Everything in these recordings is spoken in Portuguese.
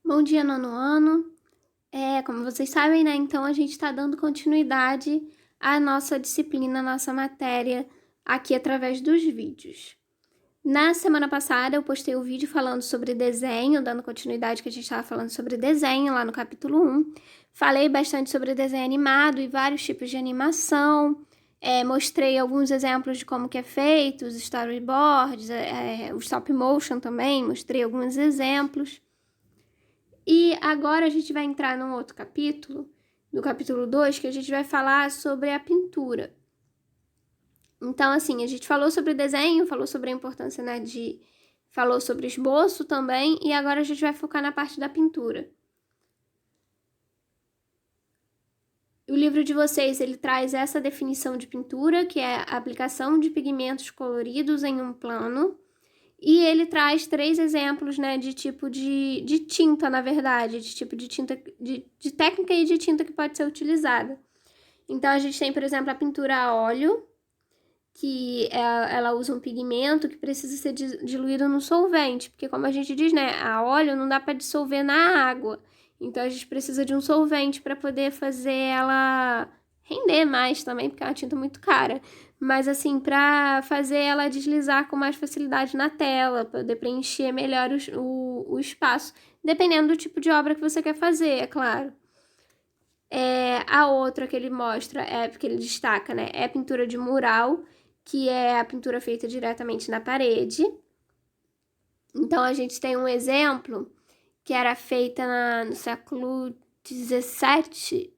Bom dia, nono ano. Como vocês sabem, né? Então a gente está dando continuidade à nossa disciplina, à nossa matéria aqui através dos vídeos. Na semana passada eu postei o vídeo falando sobre desenho, dando continuidade que a gente estava falando sobre desenho lá no capítulo 1. Falei bastante sobre desenho animado e vários tipos de animação. Mostrei alguns exemplos de como que é feito, os storyboards, o stop motion também, mostrei alguns exemplos. E agora a gente vai entrar num outro capítulo, no capítulo 2, que a gente vai falar sobre a pintura. Então, assim, a gente falou sobre desenho, falou sobre a importância, né, falou sobre esboço também, e agora a gente vai focar na parte da pintura. O livro de vocês, ele traz essa definição de pintura, que é a aplicação de pigmentos coloridos em um plano. E ele traz 3 exemplos, né, de tipo de tinta, na verdade, de tipo de tinta, de técnica e de tinta que pode ser utilizada. Então, a gente tem, por exemplo, a pintura a óleo, que ela usa um pigmento que precisa ser diluído no solvente, porque como a gente diz, né, a óleo não dá para dissolver na água. Então, a gente precisa de um solvente para poder fazer ela render mais também, porque é uma tinta muito cara. Mas, assim, para fazer ela deslizar com mais facilidade na tela, poder preencher melhor o espaço, dependendo do tipo de obra que você quer fazer, é claro. A outra que ele mostra, porque ele destaca, né, é a pintura de mural, que é a pintura feita diretamente na parede. Então, a gente tem um exemplo que era feita no século XVII,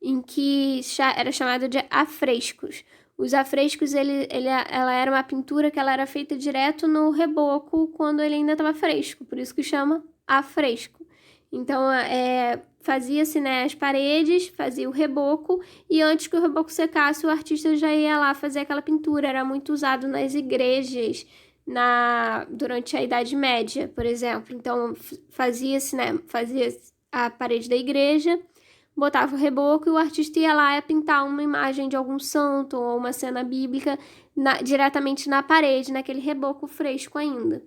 em que era chamado de afrescos. Os afrescos, ela era uma pintura que ela era feita direto no reboco quando ele ainda estava fresco, por isso que chama afresco. Então, fazia-se, né, as paredes, fazia o reboco, e antes que o reboco secasse, o artista já ia lá fazer aquela pintura. Era muito usado nas igrejas, durante a Idade Média, por exemplo. Então, fazia-se, né, fazia a parede da igreja, botava o reboco e o artista ia lá pintar uma imagem de algum santo ou uma cena bíblica diretamente na parede, naquele reboco fresco ainda.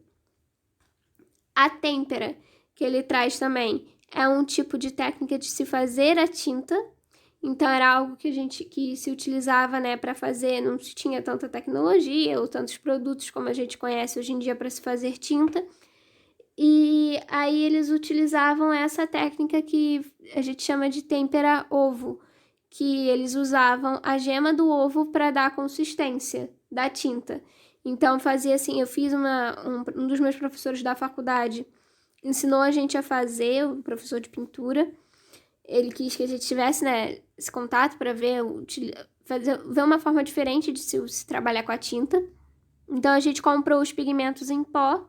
A têmpera, que ele traz também, é um tipo de técnica de se fazer a tinta. Então era algo que se utilizava, né, para fazer, não se tinha tanta tecnologia ou tantos produtos como a gente conhece hoje em dia para se fazer tinta. E aí eles utilizavam essa técnica que a gente chama de têmpera ovo, que eles usavam a gema do ovo para dar a consistência da tinta. Então fazia assim, eu fiz um dos meus professores da faculdade ensinou a gente a fazer, o professor de pintura. Ele quis que a gente tivesse, né, esse contato para ver uma forma diferente de se trabalhar com a tinta. Então a gente comprou os pigmentos em pó.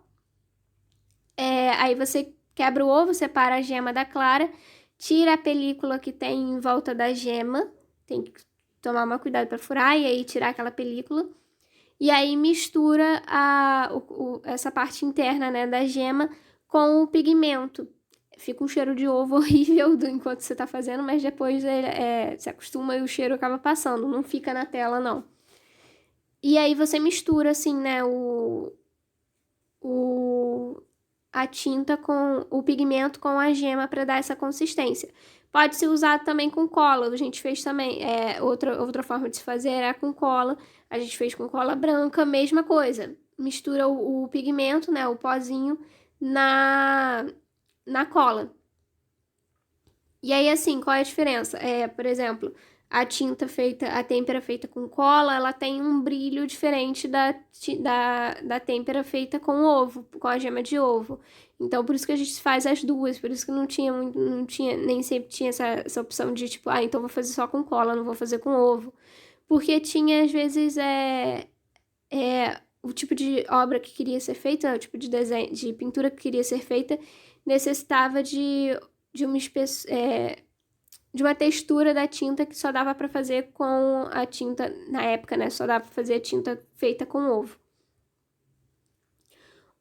Aí você quebra o ovo, separa a gema da clara, tira a película que tem em volta da gema. Tem que tomar mais cuidado para furar e aí tirar aquela película. E aí mistura essa parte interna, né, da gema com o pigmento. Fica um cheiro de ovo horrível enquanto você tá fazendo, mas depois se acostuma e o cheiro acaba passando. Não fica na tela, não. E aí você mistura, assim, né, a tinta com o pigmento com a gema para dar essa consistência. Pode ser usado também com cola, a gente fez também. Outra forma de se fazer era com cola. A gente fez com cola branca, mesma coisa. Mistura o pigmento, né, o pozinho, na cola. E aí, assim, qual é a diferença? Por exemplo, a têmpera feita com cola, ela tem um brilho diferente da têmpera feita com ovo, com a gema de ovo. Então, por isso que a gente faz as duas, por isso que não tinha, nem sempre tinha essa opção de, tipo, então vou fazer só com cola, não vou fazer com ovo. Porque tinha, às vezes, o tipo de obra que queria ser feita, o tipo de desenho, de pintura que queria ser feita, necessitava de uma textura da tinta que só dava para fazer com a tinta, na época, né? Só dava para fazer a tinta feita com ovo.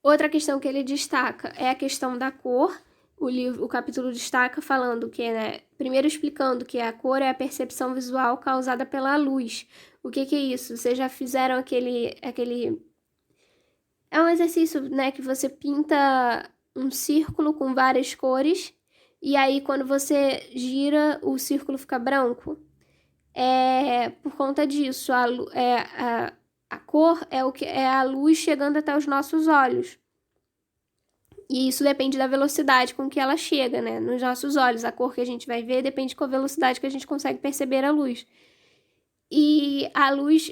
Outra questão que ele destaca é a questão da cor. O capítulo destaca falando que, né, primeiro explicando que a cor é a percepção visual causada pela luz. O que é isso? Vocês já fizeram aquele... É um exercício, né, que você pinta um círculo com várias cores, e aí quando você gira, o círculo fica branco. Por conta disso, a cor é o que é a luz chegando até os nossos olhos. E isso depende da velocidade com que ela chega, né? Nos nossos olhos. A cor que a gente vai ver depende com a velocidade que a gente consegue perceber a luz. E a luz,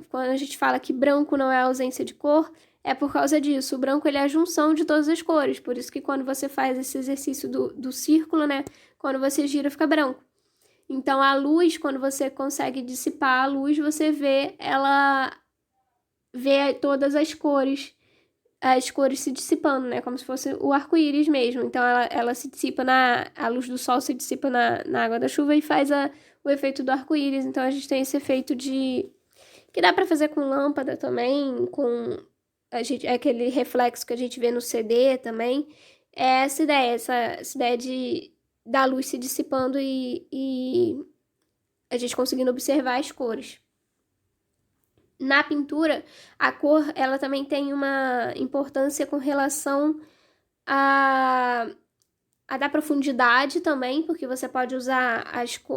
quando a gente fala que branco não é ausência de cor, é por causa disso. O branco ele é a junção de todas as cores. Por isso que quando você faz esse exercício do círculo, né? Quando você gira, fica branco. Então, a luz, quando você consegue dissipar a luz, você vê todas as cores se dissipando, né? Como se fosse o arco-íris mesmo. Então, ela se dissipa a luz do sol se dissipa na água da chuva e faz o efeito do arco-íris. Então, a gente tem esse efeito que dá para fazer com lâmpada também, com aquele reflexo que a gente vê no CD também. É essa ideia da luz se dissipando e a gente conseguindo observar as cores. Na pintura, a cor ela também tem uma importância com relação a dar profundidade também, porque você pode usar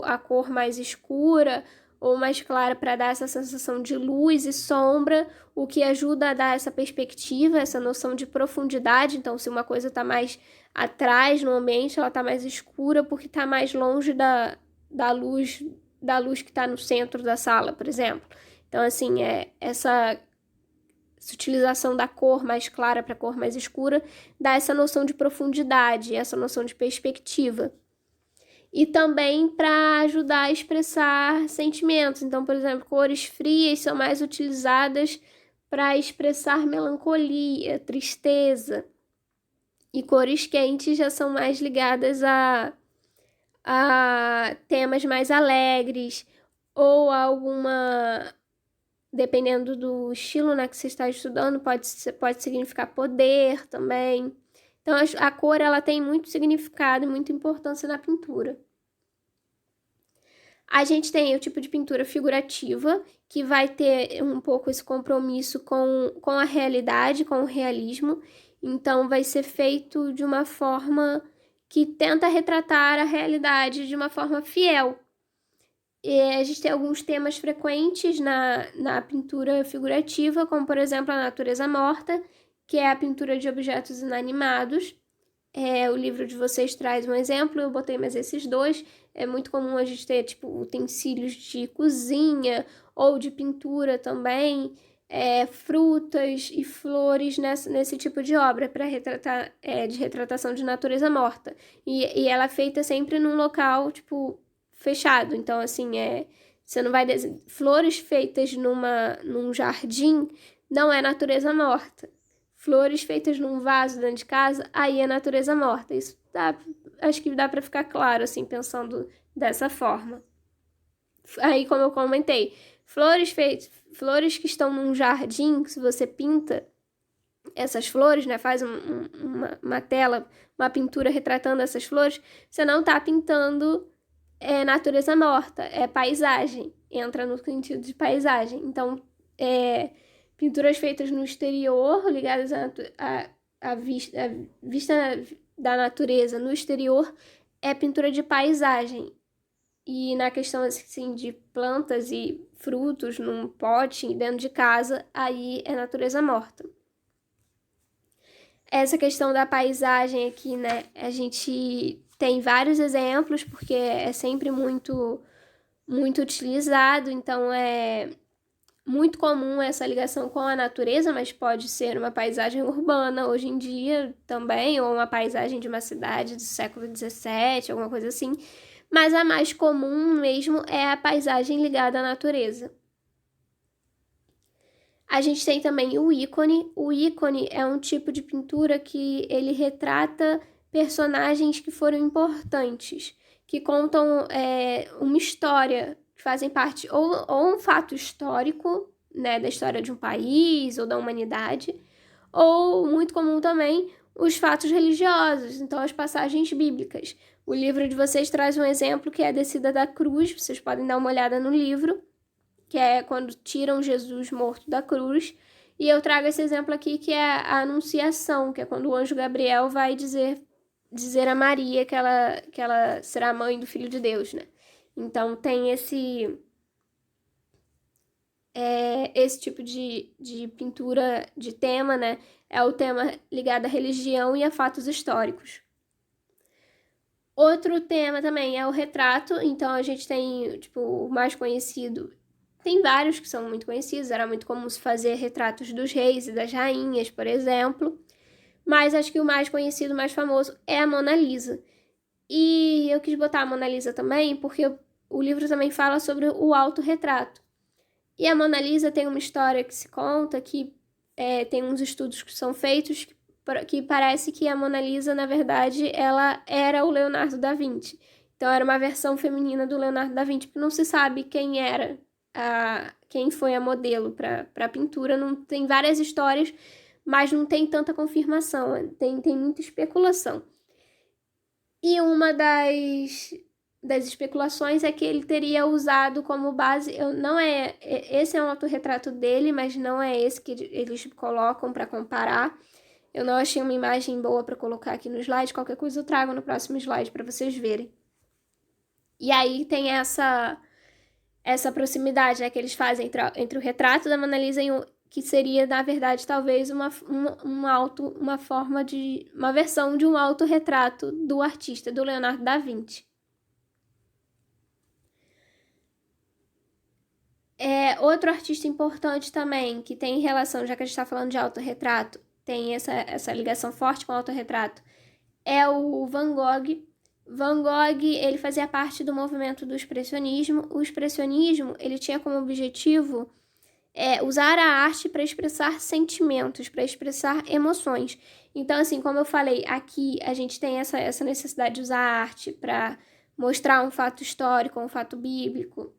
a cor mais escura ou mais clara para dar essa sensação de luz e sombra, o que ajuda a dar essa perspectiva, essa noção de profundidade. Então, se uma coisa está mais atrás no ambiente, ela está mais escura porque está mais longe da luz que está no centro da sala, por exemplo. Então, assim, essa utilização da cor mais clara para a cor mais escura dá essa noção de profundidade, essa noção de perspectiva. E também para ajudar a expressar sentimentos. Então, por exemplo, cores frias são mais utilizadas para expressar melancolia, tristeza. E cores quentes já são mais ligadas a temas mais alegres ou dependendo do estilo, né, que você está estudando, pode significar poder também. Então, a cor ela tem muito significado e muita importância na pintura. A gente tem o tipo de pintura figurativa, que vai ter um pouco esse compromisso com a realidade, com o realismo. Então, vai ser feito de uma forma que tenta retratar a realidade de uma forma fiel. E a gente tem alguns temas frequentes na pintura figurativa, como, por exemplo, a natureza morta, que é a pintura de objetos inanimados. O livro de vocês traz um exemplo, eu botei mais esses dois. É muito comum a gente ter, tipo, utensílios de cozinha ou de pintura também, frutas e flores nesse tipo de obra para retratar, de retratação de natureza morta. E ela é feita sempre num local, tipo, fechado. Então, assim, você não vai flores feitas num jardim não é natureza morta. Flores feitas num vaso dentro de casa, aí é natureza morta. Isso acho que dá para ficar claro, assim, pensando dessa forma. Aí, como eu comentei, flores que estão num jardim, se você pinta essas flores, né, faz uma tela, uma pintura retratando essas flores, você não está pintando natureza morta, é paisagem, entra no sentido de paisagem. Então, pinturas feitas no exterior, ligadas à vista da natureza no exterior, é pintura de paisagem. E na questão assim, de plantas e frutos num pote dentro de casa, aí é natureza morta. Essa questão da paisagem aqui, né, a gente tem vários exemplos, porque é sempre muito, muito utilizado, então é muito comum essa ligação com a natureza, mas pode ser uma paisagem urbana hoje em dia também, ou uma paisagem de uma cidade do século XVII, alguma coisa assim. Mas a mais comum mesmo é a paisagem ligada à natureza. A gente tem também o ícone. O ícone é um tipo de pintura que ele retrata personagens que foram importantes, que contam uma história, que fazem parte ou um fato histórico, né, da história de um país ou da humanidade, ou, muito comum também, os fatos religiosos, então as passagens bíblicas. O livro de vocês traz um exemplo que é a descida da cruz, vocês podem dar uma olhada no livro, que é quando tiram Jesus morto da cruz, E eu trago esse exemplo aqui, que é a Anunciação, que é quando o anjo Gabriel vai dizer a Maria que ela será mãe do Filho de Deus, né? Então tem esse tipo de pintura de tema, né? É o tema ligado à religião e a fatos históricos. Outro tema também é o retrato. Então a gente tem, tipo, o mais conhecido. Tem vários que são muito conhecidos. Era muito comum se fazer retratos dos reis e das rainhas, por exemplo. Mas acho que o mais conhecido, mais famoso é a Mona Lisa. E eu quis botar a Mona Lisa também porque o livro também fala sobre o autorretrato. E a Mona Lisa tem uma história que se conta, que tem uns estudos que são feitos que parece que a Mona Lisa, na verdade, ela era o Leonardo da Vinci. Então era uma versão feminina do Leonardo da Vinci, porque não se sabe quem era, quem foi a modelo para a pintura. Não, tem várias histórias, mas não tem tanta confirmação, tem muita especulação. E uma das especulações é que ele teria usado como base, esse é um autorretrato dele, mas não é esse que eles colocam para comparar. Eu não achei uma imagem boa para colocar aqui no slide, qualquer coisa eu trago no próximo slide para vocês verem. E aí tem essa proximidade, né, que eles fazem entre o retrato da Mona Lisa que seria, na verdade, talvez uma versão de um autorretrato do artista, do Leonardo da Vinci. Outro artista importante também, que tem relação, já que a gente está falando de autorretrato, tem essa ligação forte com o autorretrato, é o Van Gogh. Van Gogh, ele fazia parte do movimento do expressionismo. O expressionismo, ele tinha como objetivo usar a arte para expressar sentimentos, para expressar emoções. Então, assim, como eu falei, aqui a gente tem essa necessidade de usar a arte para mostrar um fato histórico, um fato bíblico,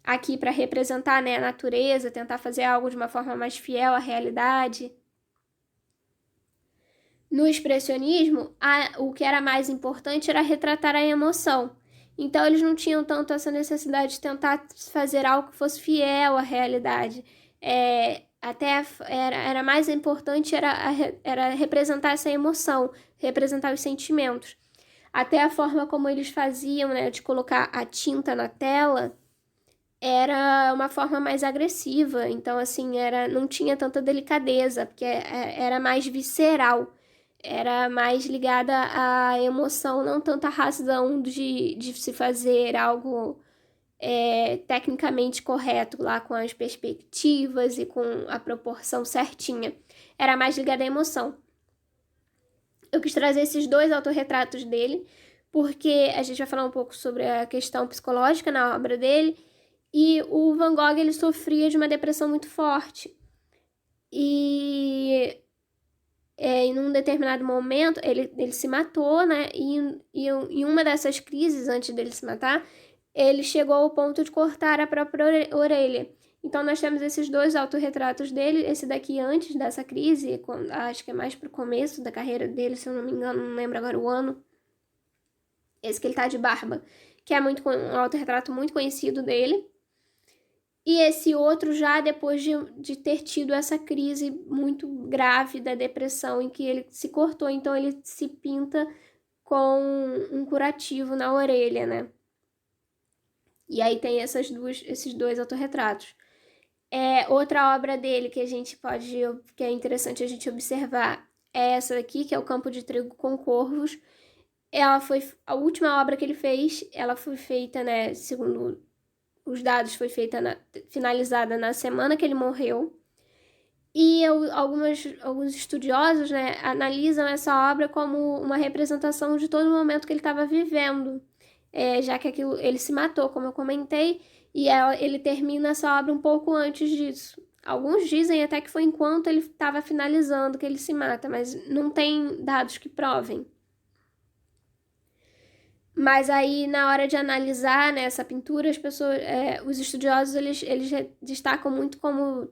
aqui para representar, né, a natureza, tentar fazer algo de uma forma mais fiel à realidade. No expressionismo, o que era mais importante era retratar a emoção. Então, eles não tinham tanto essa necessidade de tentar fazer algo que fosse fiel à realidade. Até era mais importante era representar essa emoção, representar os sentimentos. Até a forma como eles faziam, né, de colocar a tinta na tela, era uma forma mais agressiva. Então, assim, não tinha tanta delicadeza, porque era mais visceral. Era mais ligada à emoção, não tanto à razão de se fazer algo tecnicamente correto, lá com as perspectivas e com a proporção certinha. Era mais ligada à emoção. Eu quis trazer esses dois autorretratos dele, porque a gente vai falar um pouco sobre a questão psicológica na obra dele, e o Van Gogh, ele sofria de uma depressão muito forte. E em um determinado momento, ele se matou, né? E em uma dessas crises, antes dele se matar, ele chegou ao ponto de cortar a própria orelha. Então, nós temos esses dois autorretratos dele. Esse daqui antes dessa crise, acho que é mais pro começo da carreira dele, se eu não me engano, não lembro agora o ano. Esse que ele tá de barba, que é um autorretrato muito conhecido dele. E esse outro já depois de ter tido essa crise muito grave da depressão, em que ele se cortou, então ele se pinta com um curativo na orelha, né? E aí tem esses dois autorretratos. Outra obra dele que que é interessante a gente observar é essa daqui, que é o Campo de Trigo com Corvos. Ela foi a última obra que ele fez, ela foi feita, né, segundo os dados, foi finalizada na semana que ele morreu. E alguns estudiosos, né, analisam essa obra como uma representação de todo o momento que ele estava vivendo, já que ele se matou, como eu comentei, e ele termina essa obra um pouco antes disso. Alguns dizem até que foi enquanto ele estava finalizando que ele se mata, mas não tem dados que provem. Mas aí, na hora de analisar, né, essa pintura, os estudiosos, eles destacam muito como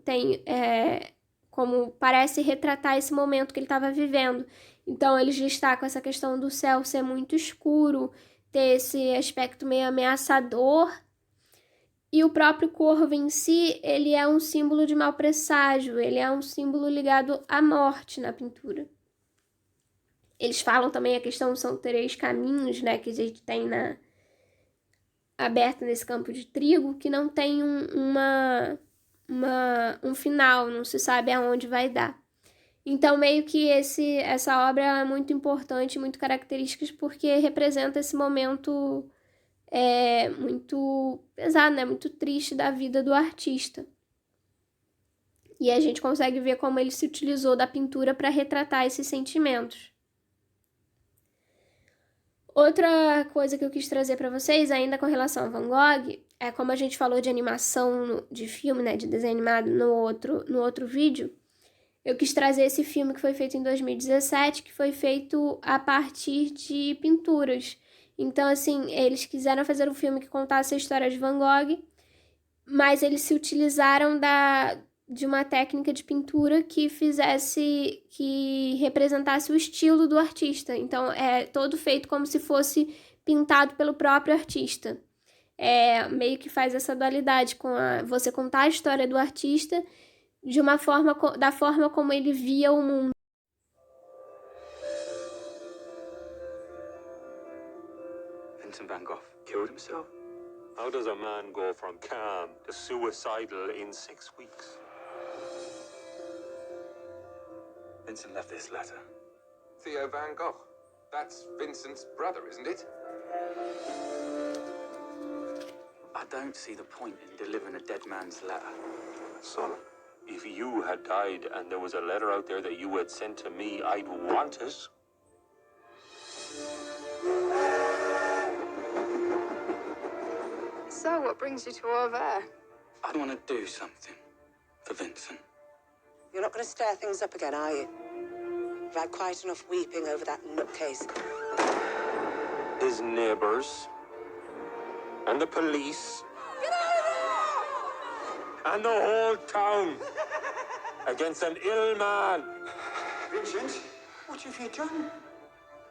parece retratar esse momento que ele estava vivendo. Então, eles destacam essa questão do céu ser muito escuro, ter esse aspecto meio ameaçador, E o próprio corvo em si, ele é um símbolo de mau presságio, ele é um símbolo ligado à morte na pintura. Eles falam também a questão, são 3 caminhos, né, que a gente tem aberto nesse campo de trigo, que não tem um final, não se sabe aonde vai dar. Então, meio que essa obra é muito importante, muito característica, porque representa esse momento muito pesado, né? Muito triste da vida do artista. E a gente consegue ver como ele se utilizou da pintura para retratar esses sentimentos. Outra coisa que eu quis trazer para vocês, ainda com relação a Van Gogh, é como a gente falou de animação de filme, né? De desenho animado no outro vídeo. Eu quis trazer esse filme que foi feito em 2017, que foi feito a partir de pinturas. Então, assim, eles quiseram fazer um filme que contasse a história de Van Gogh, mas eles se utilizaram de uma técnica de pintura que representasse o estilo do artista. Então, é todo feito como se fosse pintado pelo próprio artista. Meio que faz essa dualidade com você contar a história do artista da forma como ele via o mundo. Vincent van Gogh killed himself? How does a man go from calm to suicidal in 6 weeks? Vincent left this letter. Theo van Gogh. That's Vincent's brother, isn't it? I don't see the point in delivering a dead man's letter. Son, if you had died and there was a letter out there that you had sent to me, I'd want it. So, what brings you to over? I want to do something for Vincent. You're not going to stir things up again, are you? You've had quite enough weeping over that nutcase. His neighbors and the police and the whole town against an ill man. Vincent, what have you done?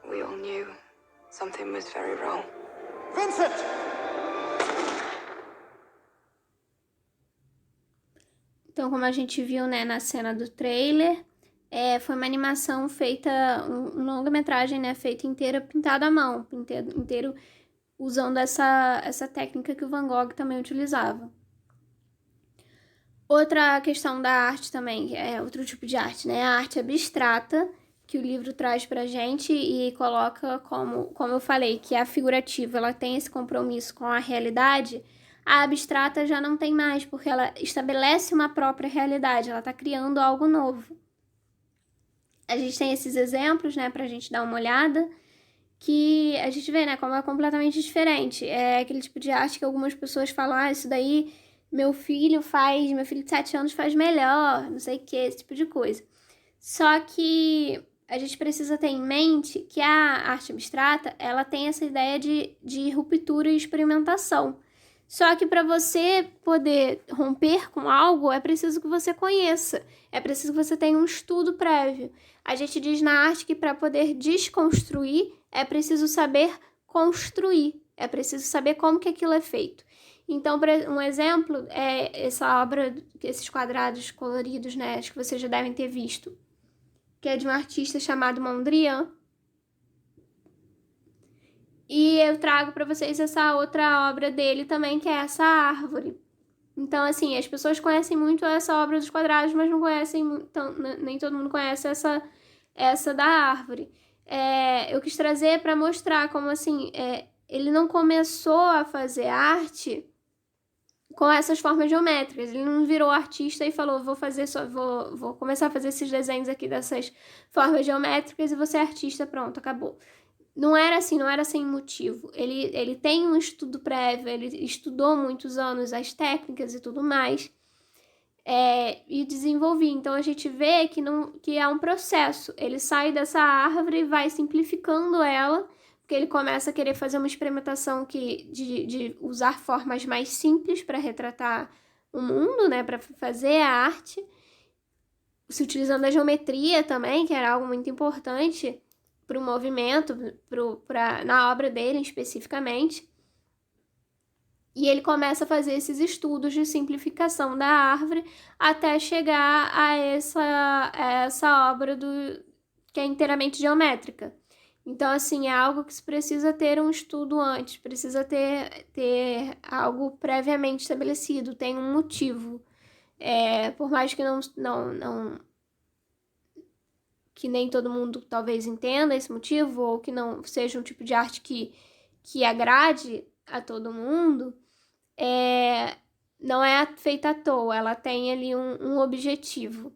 We all knew something was very wrong. Vincent! Então, como a gente viu, né, na cena do trailer, foi uma animação feita, um longa-metragem, né, feita inteira pintada à mão, inteiro usando essa técnica que o Van Gogh também utilizava. Outra questão da arte também, outro tipo de arte, né, a arte abstrata, que o livro traz pra gente e coloca como eu falei, que a figurativa, ela tem esse compromisso com a realidade. A abstrata já não tem mais, porque ela estabelece uma própria realidade, ela está criando algo novo. A gente tem esses exemplos, né, pra gente dar uma olhada, que a gente vê, né, como é completamente diferente. É aquele tipo de arte que algumas pessoas falam, isso daí meu filho de 7 anos faz melhor, não sei o que, esse tipo de coisa. Só que a gente precisa ter em mente que a arte abstrata, ela tem essa ideia de ruptura e experimentação. Só que para você poder romper com algo, é preciso que você conheça, é preciso que você tenha um estudo prévio. A gente diz na arte que para poder desconstruir, é preciso saber construir, é preciso saber como que aquilo é feito. Então, um exemplo é essa obra, esses quadrados coloridos, né, acho que vocês já devem ter visto, que é de um artista chamado Mondrian. E eu trago para vocês essa outra obra dele também, que é essa árvore. Então, assim, as pessoas conhecem muito essa obra dos quadrados, mas não conhecem, nem todo mundo conhece essa da árvore. Eu quis trazer para mostrar como, assim, ele não começou a fazer arte com essas formas geométricas. Ele não virou artista e falou, vou começar a fazer esses desenhos aqui dessas formas geométricas e vou ser artista, pronto, acabou. Não era assim, não era sem motivo. Ele tem um estudo prévio, ele estudou muitos anos as técnicas e tudo mais, e desenvolvia. Então, a gente vê que é um processo. Ele sai dessa árvore e vai simplificando ela, porque ele começa a querer fazer uma experimentação de usar formas mais simples para retratar o mundo, né, para fazer a arte, se utilizando a geometria também, que era algo muito importante para o movimento, na obra dele especificamente. E ele começa a fazer esses estudos de simplificação da árvore até chegar a essa obra que é inteiramente geométrica. Então, assim, é algo que se precisa ter um estudo antes, precisa ter algo previamente estabelecido, tem um motivo. Por mais que que nem todo mundo talvez entenda esse motivo, ou que não seja um tipo de arte que agrade a todo mundo, não é feita à toa, ela tem ali um objetivo.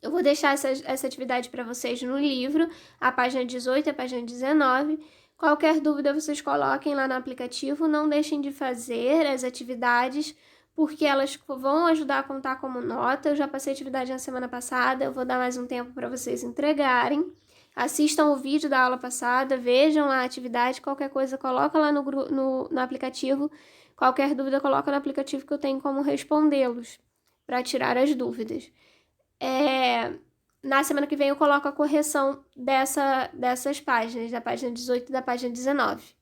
Eu vou deixar essa atividade para vocês no livro, a página 18 e a página 19. Qualquer dúvida vocês coloquem lá no aplicativo, não deixem de fazer as atividades, porque elas vão ajudar a contar como nota. Eu já passei a atividade na semana passada, eu vou dar mais um tempo para vocês entregarem. Assistam o vídeo da aula passada, vejam lá a atividade, qualquer coisa coloca lá no aplicativo, qualquer dúvida coloca no aplicativo que eu tenho como respondê-los, para tirar as dúvidas. Na semana que vem eu coloco a correção dessas páginas, da página 18 e da página 19.